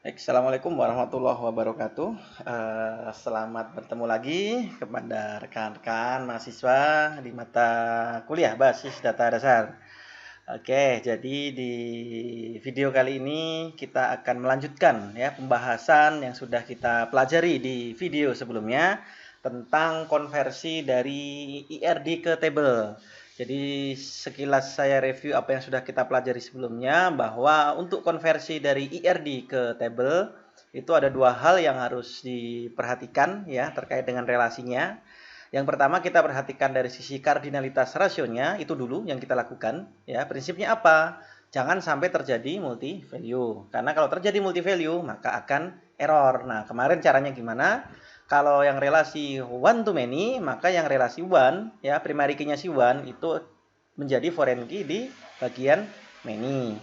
Assalamualaikum warahmatullahi wabarakatuh. Selamat bertemu lagi kepada rekan-rekan mahasiswa di mata kuliah Basis Data Dasar. Oke, jadi di video kali ini kita akan melanjutkan ya pembahasan yang sudah kita pelajari di video sebelumnya tentang konversi dari IRD ke table. Jadi sekilas saya review apa yang sudah kita pelajari sebelumnya, bahwa untuk konversi dari IRD ke table itu ada dua hal yang harus diperhatikan ya terkait dengan relasinya. Yang pertama, kita perhatikan dari sisi kardinalitas rasionya, itu dulu yang kita lakukan ya. Prinsipnya apa? Jangan sampai terjadi multi value. Karena kalau terjadi multi value maka akan error. Nah, kemarin caranya gimana? Kalau yang relasi one to many, maka yang relasi one ya, primary key-nya si one itu menjadi foreign key di bagian many.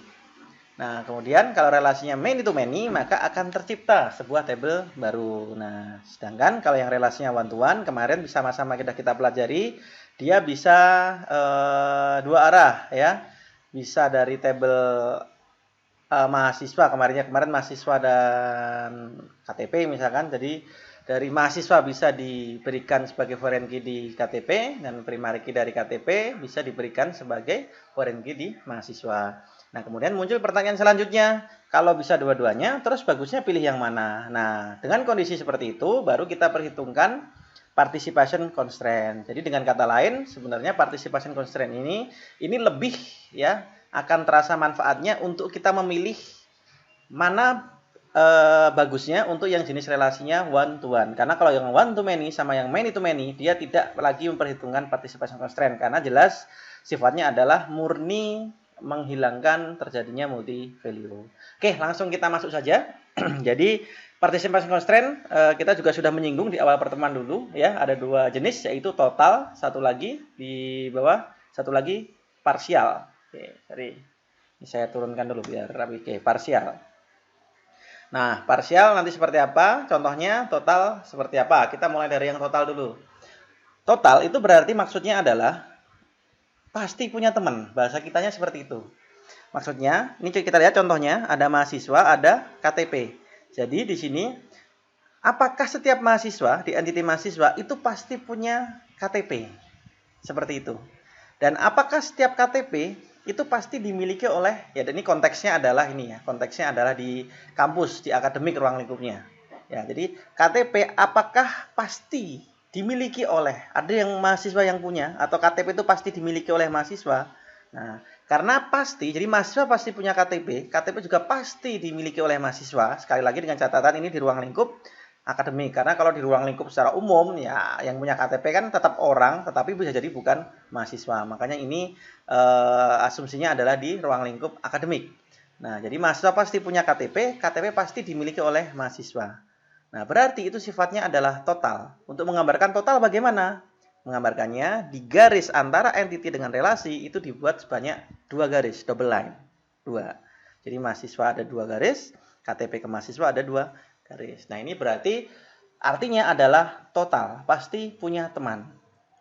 Nah, kemudian kalau relasinya many to many, maka akan tercipta sebuah table baru. Nah, sedangkan kalau yang relasinya one to one, kemarin sama-sama kita pelajari, dia bisa dua arah ya. Bisa dari table mahasiswa, kemarin mahasiswa dan KTP misalkan. Jadi dari mahasiswa bisa diberikan sebagai foreign key di KTP, dan primary key dari KTP bisa diberikan sebagai foreign key di mahasiswa. Nah, kemudian muncul pertanyaan selanjutnya, kalau bisa dua-duanya, terus bagusnya pilih yang mana? Nah, dengan kondisi seperti itu, baru kita perhitungkan participation constraint. Jadi dengan kata lain, sebenarnya participation constraint ini lebih ya akan terasa manfaatnya untuk kita memilih mana bagusnya untuk yang jenis relasinya one to one. Karena kalau yang one to many sama yang many to many, dia tidak lagi memperhitungkan participation constraint karena jelas sifatnya adalah murni menghilangkan terjadinya multi value. Oke, langsung kita masuk saja. Jadi participation constraint kita juga sudah menyinggung di awal pertemuan dulu ya. Ada dua jenis, yaitu total, satu lagi di bawah, satu lagi parsial. Oke, sorry. Ini saya turunkan dulu biar rapi. Oke, parsial. Nah, parsial nanti seperti apa? Contohnya total seperti apa? Kita mulai dari yang total dulu. Total itu berarti maksudnya adalah pasti punya teman. Bahasa kitanya seperti itu. Maksudnya, ini kita lihat contohnya, ada mahasiswa, ada KTP. Jadi di sini, apakah setiap mahasiswa di entiti mahasiswa itu pasti punya KTP? Seperti itu. Dan apakah setiap KTP itu pasti dimiliki oleh, ya ini konteksnya adalah ini ya, konteksnya adalah di kampus, di akademik ruang lingkupnya. Ya, jadi KTP apakah pasti dimiliki oleh, ada yang mahasiswa yang punya, atau KTP itu pasti dimiliki oleh mahasiswa? Nah, karena pasti, jadi mahasiswa pasti punya KTP, KTP juga pasti dimiliki oleh mahasiswa. Sekali lagi dengan catatan ini di ruang lingkup akademik, karena kalau di ruang lingkup secara umum ya yang punya KTP kan tetap orang, tetapi bisa jadi bukan mahasiswa. Makanya ini asumsinya adalah di ruang lingkup akademik. Nah, jadi mahasiswa pasti punya KTP, KTP pasti dimiliki oleh mahasiswa. Nah, berarti itu sifatnya adalah total. Untuk menggambarkan total bagaimana? Menggambarkannya di garis antara entity dengan relasi itu dibuat sebanyak dua garis, double line. Dua. Jadi mahasiswa ada dua garis, KTP ke mahasiswa ada dua garis. Nah, ini berarti artinya adalah total, pasti punya teman.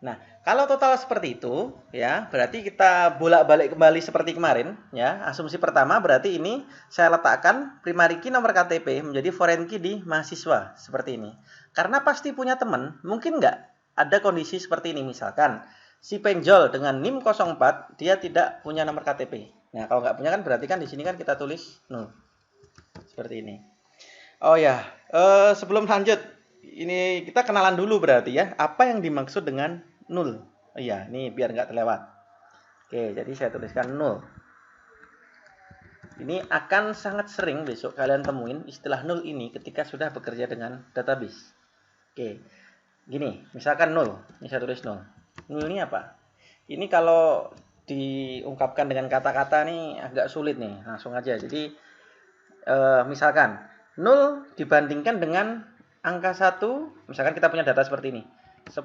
Nah, kalau total seperti itu, ya, berarti kita bolak-balik kembali seperti kemarin, ya. Asumsi pertama berarti ini saya letakkan primary key nomor KTP menjadi foreign key di mahasiswa, seperti ini. Karena pasti punya teman, mungkin nggak ada kondisi seperti ini, misalkan si penjol dengan NIM 04 dia tidak punya nomor KTP. Nah, kalau nggak punya kan berarti kan di sini kan kita tulis 0. Seperti ini. Oh ya, sebelum lanjut, ini kita kenalan dulu berarti ya. Apa yang dimaksud dengan nul? Oh iya, ini biar nggak terlewat. Oke, jadi saya tuliskan nul. Ini akan sangat sering besok kalian temuin istilah nul ini ketika sudah bekerja dengan database. Oke, gini, misalkan nul. Ini saya tulis nul. Nul ini apa? Ini kalau diungkapkan dengan kata-kata nih agak sulit nih. Langsung aja. Jadi, misalkan 0 dibandingkan dengan angka 1, misalkan kita punya data seperti ini. 10,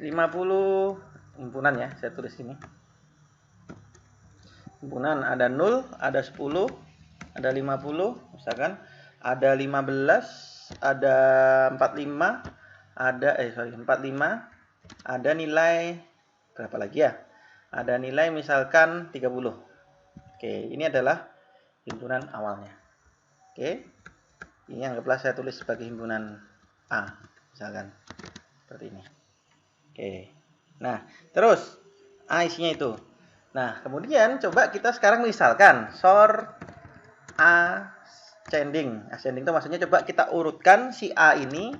50, himpunan ya, saya tulis ini. Himpunan ada 0, ada 10, ada 50, misalkan ada 15, ada 45, ada 45, ada nilai berapa lagi ya? Ada nilai misalkan 30. Oke, ini adalah himpunan awalnya. Oke. Ini anggaplah saya tulis sebagai himpunan A, misalkan. Seperti ini. Oke. Nah, terus A isinya itu. Nah, kemudian coba kita sekarang misalkan sort ascending. Ascending itu maksudnya coba kita urutkan si A ini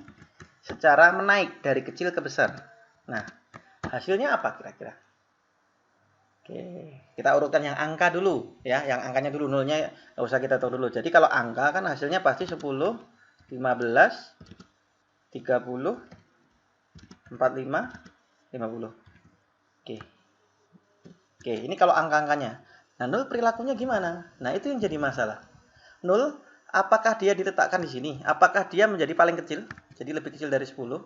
secara menaik dari kecil ke besar. Nah, hasilnya apa kira-kira? Oke, kita urutkan yang angka dulu ya, yang angkanya dulu, nolnya nggak usah kita tahu dulu. Jadi kalau angka kan hasilnya pasti 10, 15, 30, 45, 50. Oke. Oke, ini kalau angka-angkanya. Nah, 0 perilakunya gimana? Nah, itu yang jadi masalah. 0, apakah dia diletakkan di sini? Apakah dia menjadi paling kecil? Jadi lebih kecil dari 10?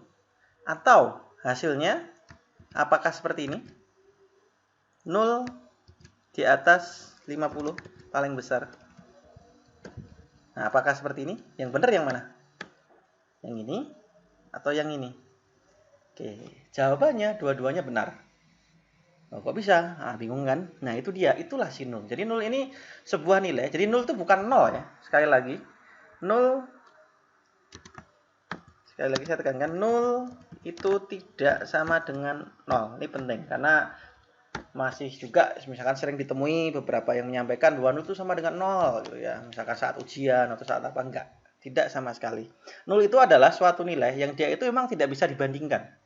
Atau hasilnya apakah seperti ini? 0 di atas 50 paling besar. Nah, apakah seperti ini? Yang benar yang mana? Yang ini atau yang ini? Oke, jawabannya dua-duanya benar. Oh, kok bisa? Ah, bingung kan? Nah, itu dia. Itulah si 0. Jadi 0 ini sebuah nilai. Jadi 0 itu bukan 0 ya. Sekali lagi. 0, sekali lagi saya tekankan, 0 itu tidak sama dengan 0. Ini penting karena masih juga misalkan sering ditemui beberapa yang menyampaikan bahwa 0 itu sama dengan 0 gitu ya. Misalkan saat ujian atau saat apa, enggak. Tidak sama sekali. 0 itu adalah suatu nilai yang dia itu memang tidak bisa dibandingkan.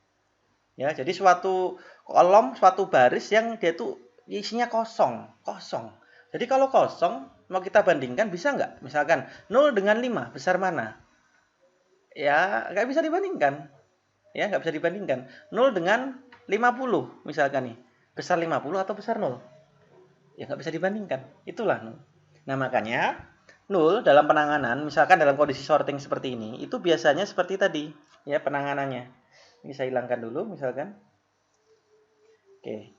Ya, jadi suatu kolom, suatu baris yang dia itu isinya kosong, kosong. Jadi kalau kosong mau kita bandingkan bisa nggak? Misalkan 0 dengan 5 besar mana? Ya, nggak bisa dibandingkan. Ya, nggak bisa dibandingkan. 0 dengan 50 misalkan nih. Besar 50 atau besar 0? Ya, nggak bisa dibandingkan. Itulah 0. Nah, makanya 0 dalam penanganan, misalkan dalam kondisi sorting seperti ini, itu biasanya seperti tadi, ya penanganannya. Ini saya hilangkan dulu misalkan. Oke.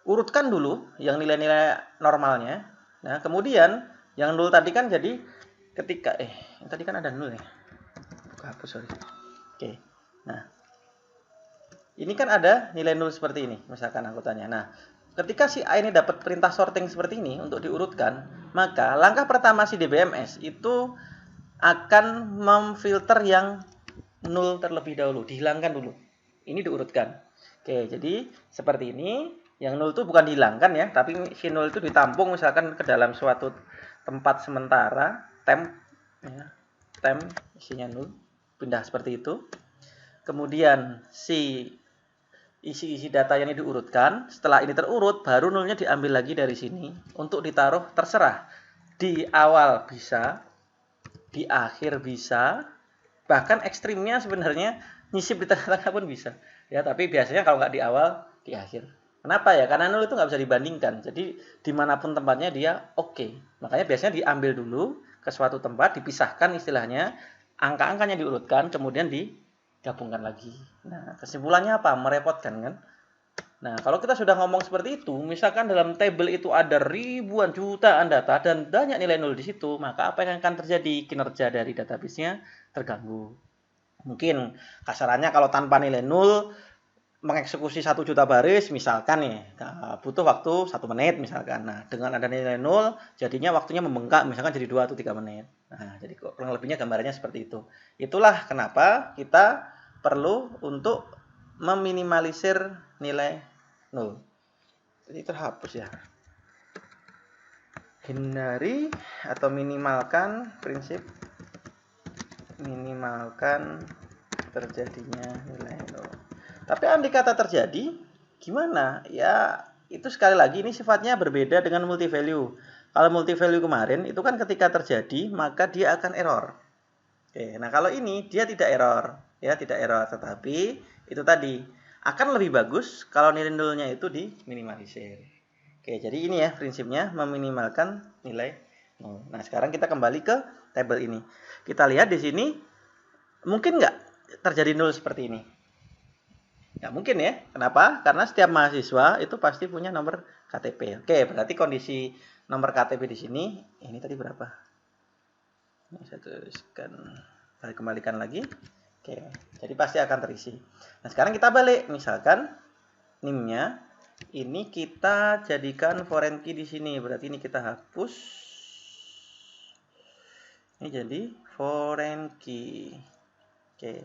Urutkan dulu yang nilai-nilai normalnya. Nah, kemudian yang 0 tadi kan jadi ketika tadi kan ada 0 ya. Hapus, sorry. Oke. Nah, ini kan ada nilai 0 seperti ini, misalkan angkutannya. Nah, ketika si A ini dapat perintah sorting seperti ini untuk diurutkan, maka langkah pertama si DBMS itu akan memfilter yang 0 terlebih dahulu, dihilangkan dulu. Ini diurutkan. Oke, jadi seperti ini. Yang 0 itu bukan dihilangkan ya, tapi si 0 itu ditampung misalkan ke dalam suatu tempat sementara, temp ya, temp isinya 0, pindah seperti itu. Kemudian si isi-isi data yang diurutkan, setelah ini terurut, baru nolnya diambil lagi dari sini untuk ditaruh, terserah. Di awal bisa, di akhir bisa, bahkan ekstrimnya sebenarnya nyisip di tengah-tengah pun bisa. Ya, tapi biasanya kalau nggak di awal, di akhir. Kenapa ya? Karena 0 itu nggak bisa dibandingkan. Jadi dimanapun tempatnya dia oke. Makanya biasanya diambil dulu ke suatu tempat, dipisahkan istilahnya, angka-angkanya diurutkan, kemudian digabungkan lagi. Nah, kesimpulannya apa? Merepotkan kan? Nah, kalau kita sudah ngomong seperti itu, misalkan dalam tabel itu ada ribuan jutaan data dan banyak nilai 0 di situ, maka apa yang akan terjadi? Kinerja dari database-nya terganggu. Mungkin kasarannya kalau tanpa nilai 0, mengeksekusi 1 juta baris misalkan nih butuh waktu 1 menit misalkan. Nah, dengan ada nilai 0 jadinya waktunya membengkak misalkan jadi 2 atau 3 menit. Nah, jadi kurang lebihnya gambarannya seperti itu. Itulah kenapa kita perlu untuk meminimalisir nilai 0. Jadi terhapus ya. Hindari atau minimalkan prinsip minimalkan terjadinya nilai 0. Tapi andai kata terjadi, gimana? Ya, itu sekali lagi ini sifatnya berbeda dengan multi value. Kalau multi value kemarin, itu kan ketika terjadi, maka dia akan error. Oke, nah kalau ini, dia tidak error. Ya, tidak error. Tetapi, itu tadi, akan lebih bagus kalau nilai nolnya itu diminimalisir. Oke, jadi ini ya prinsipnya, meminimalkan nilai 0. Nah, sekarang kita kembali ke tabel ini. Kita lihat di sini, mungkin nggak terjadi 0 seperti ini? Nggak mungkin ya. Kenapa? Karena setiap mahasiswa itu pasti punya nomor KTP. Oke, berarti kondisi nomor KTP di sini, ini tadi berapa? Ini saya tuliskan, saya kembalikan lagi. Oke, jadi pasti akan terisi. Nah, sekarang kita balik. Misalkan NIM-nya, ini kita jadikan foreign key di sini. Berarti ini kita hapus. Ini jadi foreign key. Oke.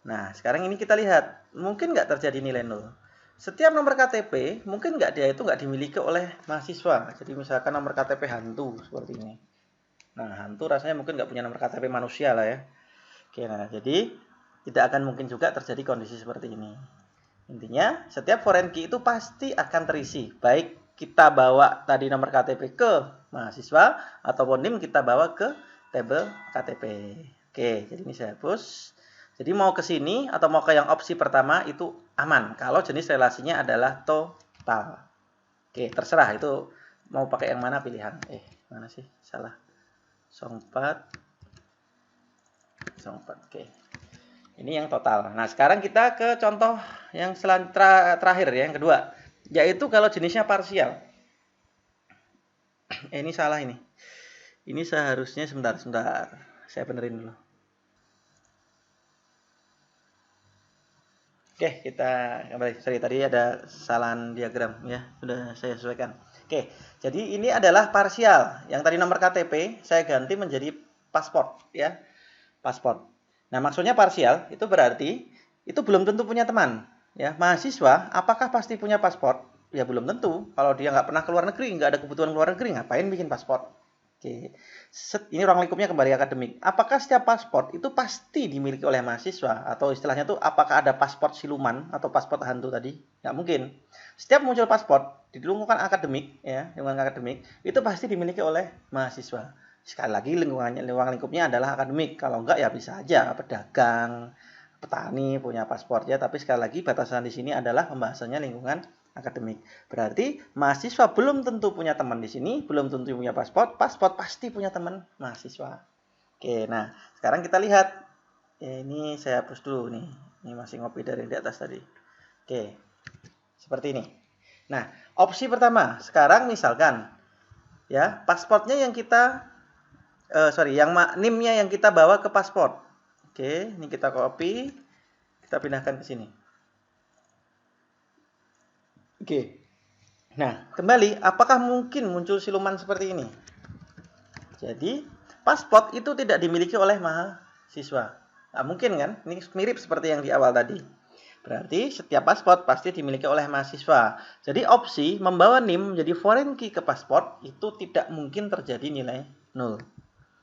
Nah, sekarang ini kita lihat, mungkin nggak terjadi nilai 0. Setiap nomor KTP, mungkin nggak dia itu nggak dimiliki oleh mahasiswa. Jadi misalkan nomor KTP hantu, seperti ini. Nah, hantu rasanya mungkin nggak punya nomor KTP manusia lah ya. Oke, nah jadi tidak akan mungkin juga terjadi kondisi seperti ini. Intinya, setiap foreign key itu pasti akan terisi. Baik kita bawa tadi nomor KTP ke mahasiswa, ataupun NIM kita bawa ke tabel KTP. Oke, jadi ini saya hapus. Jadi mau ke sini atau mau ke yang opsi pertama itu aman. Kalau jenis relasinya adalah total. Oke, terserah itu mau pakai yang mana pilihan. Mana sih? Salah. Songpat. Oke. Ini yang total. Nah, sekarang kita ke contoh yang terakhir ya, yang kedua. Yaitu kalau jenisnya parsial. Ini salah ini. Ini seharusnya sebentar. Saya benerin dulu. Oke, kita kembali. Sorry, tadi ada kesalahan diagram ya. Sudah saya sesuaikan. Oke, jadi ini adalah parsial. Yang tadi nomor KTP saya ganti menjadi paspor ya. Paspor. Nah, maksudnya parsial itu berarti itu belum tentu punya teman. Ya, mahasiswa apakah pasti punya paspor? Ya belum tentu. Kalau dia nggak pernah keluar negeri, nggak ada kebutuhan keluar negeri, ngapain bikin paspor? Oke, ini ruang lingkupnya kembali akademik. Apakah setiap paspor itu pasti dimiliki oleh mahasiswa? Atau istilahnya tuh apakah ada paspor siluman atau paspor hantu tadi? Nggak mungkin. Setiap muncul paspor di lingkungan akademik, ya, lingkungan akademik, itu pasti dimiliki oleh mahasiswa. Sekali lagi lingkungan lingkupnya adalah akademik. Kalau enggak ya bisa aja pedagang, petani punya paspornya. Tapi sekali lagi batasan di sini adalah pembahasannya lingkungan akademik. Berarti mahasiswa belum tentu punya teman di sini, belum tentu punya paspor, paspor pasti punya teman mahasiswa. Oke, nah sekarang kita lihat. Ini saya hapus dulu nih. Ini masih ngopi dari di atas tadi. Oke, seperti ini. Nah, opsi pertama, sekarang misalkan ya paspornya yang kita yang NIM-nya yang kita bawa ke paspor. Oke, ini kita copy, kita pindahkan ke sini. Oke. Nah, kembali, apakah mungkin muncul siluman seperti ini? Jadi, paspor itu tidak dimiliki oleh mahasiswa. Nah, mungkin kan? Ini mirip seperti yang di awal tadi. Berarti setiap paspor pasti dimiliki oleh mahasiswa. Jadi opsi membawa NIM menjadi foreign key ke paspor itu tidak mungkin terjadi nilai 0.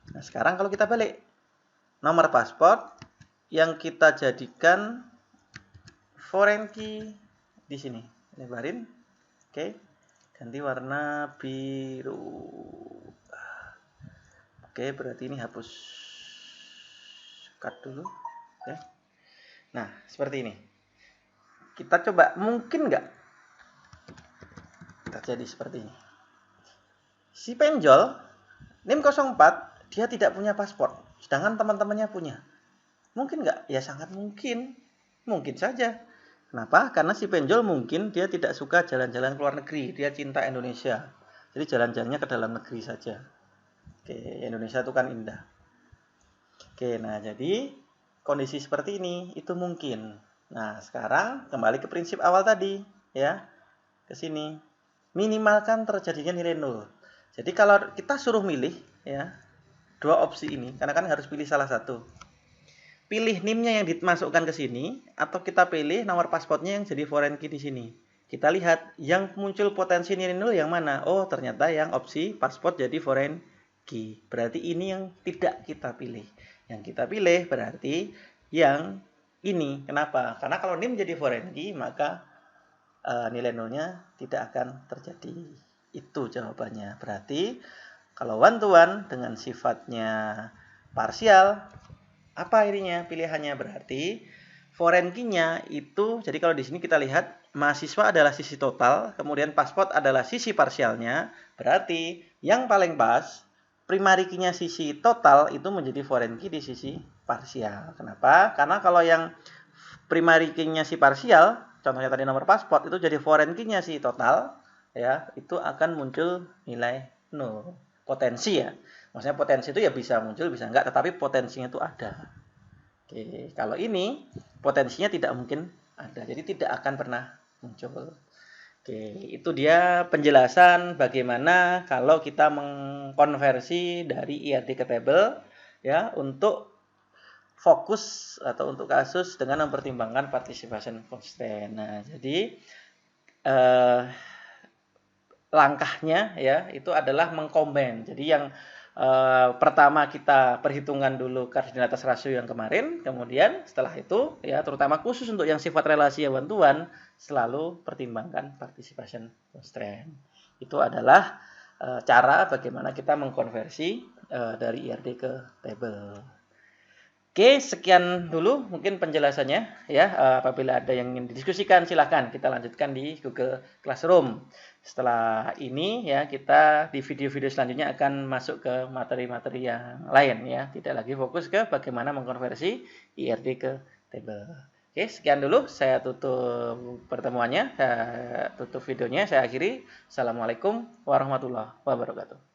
Nah, sekarang kalau kita balik, nomor paspor yang kita jadikan foreign key di sini. Lebarin. Oke. Ganti warna biru. Oke, berarti ini hapus. Cut dulu. Oke. Nah, seperti ini. Kita coba, mungkin nggak terjadi seperti ini. Si penjol, NIM 04, dia tidak punya paspor. Sedangkan teman-temannya punya. Mungkin nggak? Ya sangat mungkin. Mungkin saja. Kenapa? Karena si penjol mungkin dia tidak suka jalan-jalan ke luar negeri. Dia cinta Indonesia. Jadi jalan-jalannya ke dalam negeri saja. Oke, Indonesia itu kan indah. Oke, nah jadi kondisi seperti ini itu mungkin. Nah, sekarang kembali ke prinsip awal tadi, ya. Ke sini. Minimalkan terjadinya nilai 0. Jadi kalau kita suruh milih, ya, dua opsi ini, karena kan harus pilih salah satu. Pilih NIM-nya yang dimasukkan ke sini, atau kita pilih nomor paspornya yang jadi foreign key di sini. Kita lihat yang muncul potensi nilai 0 yang mana. Oh, ternyata yang opsi paspor jadi foreign key. Berarti ini yang tidak kita pilih. Yang kita pilih berarti yang ini. Kenapa? Karena kalau NIM jadi foreign key, maka nilai 0-nya tidak akan terjadi. Itu jawabannya. Berarti kalau one to one dengan sifatnya parsial, apa ininya pilihannya? Berarti foreign key-nya itu, jadi kalau di sini kita lihat mahasiswa adalah sisi total, kemudian paspor adalah sisi parsialnya. Berarti yang paling pas primary key-nya sisi total itu menjadi foreign key di sisi parsial. Kenapa? Karena kalau yang primary key-nya si parsial, contohnya tadi nomor paspor itu jadi foreign key-nya si total, ya itu akan muncul nilai 0. Potensi ya. Maksudnya potensi itu ya bisa muncul, bisa enggak, tetapi potensinya itu ada. Oke, kalau ini potensinya tidak mungkin ada, jadi tidak akan pernah muncul. Oke, itu dia penjelasan bagaimana kalau kita mengkonversi dari IRD ke tabel ya untuk fokus atau untuk kasus dengan mempertimbangkan participation constraint. Nah, jadi langkahnya ya itu adalah mengcombine. Jadi yang pertama kita perhitungan dulu kardinalitas rasio yang kemarin, kemudian setelah itu ya terutama khusus untuk yang sifat relasi ya bantuan selalu pertimbangkan participation constraint. Itu adalah cara bagaimana kita mengkonversi dari IRD ke table. Oke, sekian dulu mungkin penjelasannya ya. Apabila ada yang ingin didiskusikan silahkan kita lanjutkan di Google Classroom. Setelah ini ya kita di video-video selanjutnya akan masuk ke materi-materi yang lain ya. Tidak lagi fokus ke bagaimana mengkonversi IRD ke table. Oke, sekian dulu. Saya tutup pertemuannya, saya tutup videonya, saya akhiri. Assalamualaikum warahmatullahi wabarakatuh.